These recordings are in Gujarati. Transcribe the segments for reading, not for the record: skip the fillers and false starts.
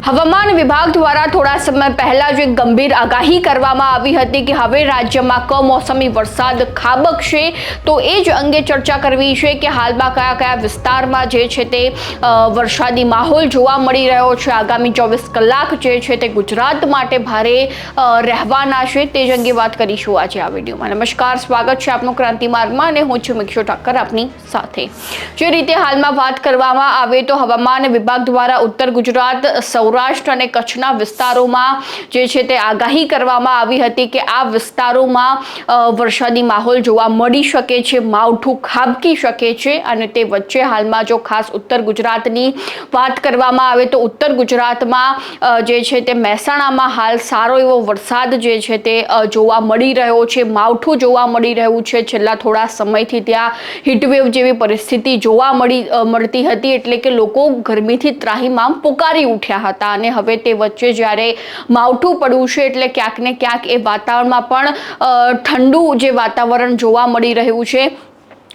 હવામાન વિભાગ દ્વારા થોડા સમય પહેલા જ એક ગંભીર આગાહી કરવામાં આવી હતી કે હવે રાજ્યમાં કમોસમી વરસાદ ખાબકશે, તો એ જ અંગે ચર્ચા કરવી છે કે હાલમાં કયા કયા વિસ્તારમાં જે છે તે વરસાદી માહોલ જોવા મળી રહ્યો છે। આગામી 24 કલાક જે છે તે ગુજરાત માટે ભારે રહેવાના છે, તે જ અંગે વાત કરીશું આજે આ વિડીયોમાં। નમસ્કાર, સ્વાગત છે આપનું ક્રાંતિ માર્ગમાં અને હું છું મિક્ષુ ઠક્કર આપની સાથે। જે રીતે હાલમાં વાત કરવામાં આવે તો હવામાન વિભાગ દ્વારા ઉત્તર ગુજરાત, સૌરાષ્ટ્ર અને કચ્છના વિસ્તારોમાં જે છે તે આગાહી કરવામાં આવી હતી કે આ વિસ્તારોમાં વરસાદી માહોલ જોવા મળી શકે છે, માવઠું ખાબકી શકે છે। અને તે વચ્ચે હાલમાં જો ખાસ ઉત્તર ગુજરાતની વાત કરવામાં આવે તો ઉત્તર ગુજરાતમાં જે છે તે મહેસાણામાં હાલ સારો એવો વરસાદ જે છે તે જોવા મળી રહ્યો છે, માવઠું જોવા મળી રહ્યું છે। છેલ્લા થોડા સમયથી ત્યાં હીટવેવ જેવી પરિસ્થિતિ જોવા મળતી હતી, એટલે કે લોકો ગરમીથી ત્રાહિમામ પુકારી ઉઠ્યા હતા। અને હવે તે વચ્ચે જ્યારે માવઠું પડ્યું છે એટલે ક્યાંક ને ક્યાંક એ વાતાવરણમાં પણ ઠંડુ જે વાતાવરણ જોવા મળી રહ્યું છે,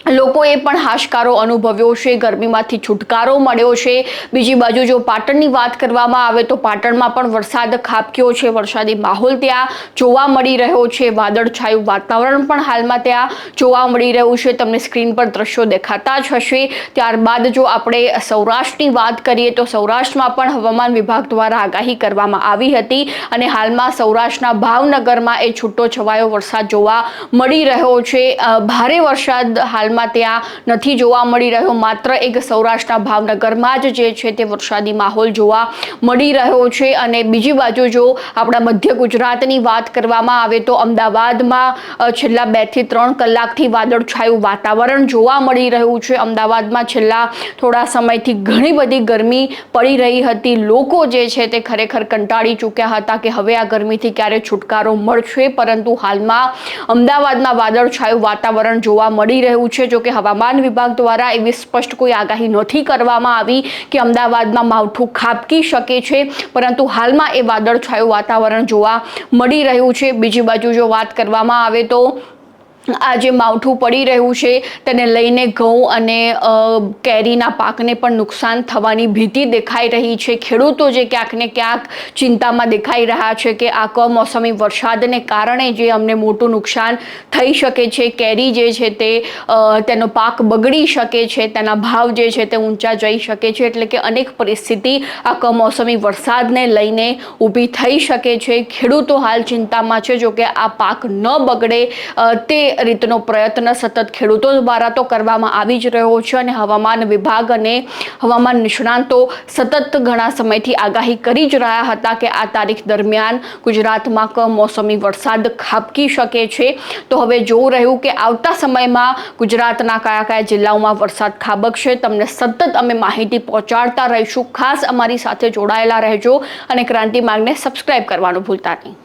લોકોએ પણ હાશકારો અનુભવ્યો છે, ગરમીમાંથી છુટકારો મળ્યો છે। બીજી બાજુ જો પાટણની વાત કરવામાં આવે તો પાટણમાં પણ વરસાદ ખાબક્યો છે, વરસાદી માહોલ ત્યાં જોવા મળી રહ્યો છે, વાદળછાયું વાતાવરણ પણ હાલમાં ત્યાં જોવા મળી રહ્યું છે। તમને સ્ક્રીન પર દ્રશ્યો દેખાતા જ હશે। ત્યારબાદ જો આપણે સૌરાષ્ટ્રની વાત કરીએ તો સૌરાષ્ટ્રમાં પણ હવામાન વિભાગ દ્વારા આગાહી કરવામાં આવી હતી અને હાલમાં સૌરાષ્ટ્રના ભાવનગરમાં એ છૂટો છવાયો વરસાદ જોવા મળી રહ્યો છે। ભારે વરસાદ હાલમાં ત્યાં નથી જોવા મળી રહ્યો, માત્ર એક સૌરાષ્ટ્રના ભાવનગરમાં જ જે છે તે વરસાદી માહોલ જોવા મળી રહ્યો છે। અને બીજી બાજુ જો આપણા મધ્ય ગુજરાતની વાત કરવામાં આવે તો અમદાવાદમાં છેલ્લા 2 થી 3 કલાકથી વાદળછાયું વાતાવરણ જોવા મળી રહ્યું છે। અમદાવાદમાં છેલ્લા થોડા સમયથી ઘણી બધી ગરમી પડી રહી હતી, લોકો જે છે તે ખરેખર કંટાળી ચૂક્યા હતા કે હવે આ ગરમીથી ક્યારે છુટકારો મળશે, પરંતુ હાલમાં અમદાવાદમાં વાદળછાયું વાતાવરણ જોવા મળી રહ્યું છે। જો કે હવામાન વિભાગ દ્વારા એવી સ્પષ્ટ કોઈ આગાહી નથી કરવામાં આવી કે અમદાવાદમાં માવઠું ખાબકી શકે છે, પરંતુ હાલમાં એ વાદળછાયું વાતાવરણ જોવા મળી રહ્યું છે। બીજી બાજુ જો વાત કરવામાં આવે તો આ જે માવઠું પડી રહ્યું છે તેને લઈને ઘઉં અને કેરીના પાકને પણ નુકસાન થવાની ભીતિ દેખાઈ રહી છે। ખેડૂતો જે ક્યાંક ને ક્યાંક ચિંતામાં દેખાઈ રહ્યા છે કે આ કમોસમી વરસાદને કારણે જે અમને મોટું નુકસાન થઈ શકે છે, કેરી જે છે તેનો પાક બગડી શકે છે, તેના ભાવ જે છે તે ઊંચા જઈ શકે છે, એટલે કે અનેક પરિસ્થિતિ આ કમોસમી વરસાદને લઈને ઊભી થઈ શકે છે। ખેડૂતો હાલ ચિંતામાં છે, જો કે આ પાક ન બગડે તે રીતનો પ્રયત્ન સતત ખેડૂતો દ્વારા તો કરવામાં આવી જ રહ્યો છે અને હવામાન વિભાગ અને હવામાન નિષ્ણાંતો સતત ઘણા સમયથી આગાહી કરી જ રહ્યા હતા કે આ તારીખ દરમિયાન ગુજરાતમાં કમોસમી વરસાદ ખાબકી શકે છે। તો હવે જોવું રહ્યું કે આવતા સમયમાં ગુજરાતના કયા કયા જિલ્લાઓમાં વરસાદ ખાબકશે। તમને સતત અમે માહિતી પહોંચાડતા રહીશું, ખાસ અમારી સાથે જોડાયેલા રહેજો અને ક્રાંતિ માર્ગને સબસ્ક્રાઇબ કરવાનું ભૂલતા નહીં।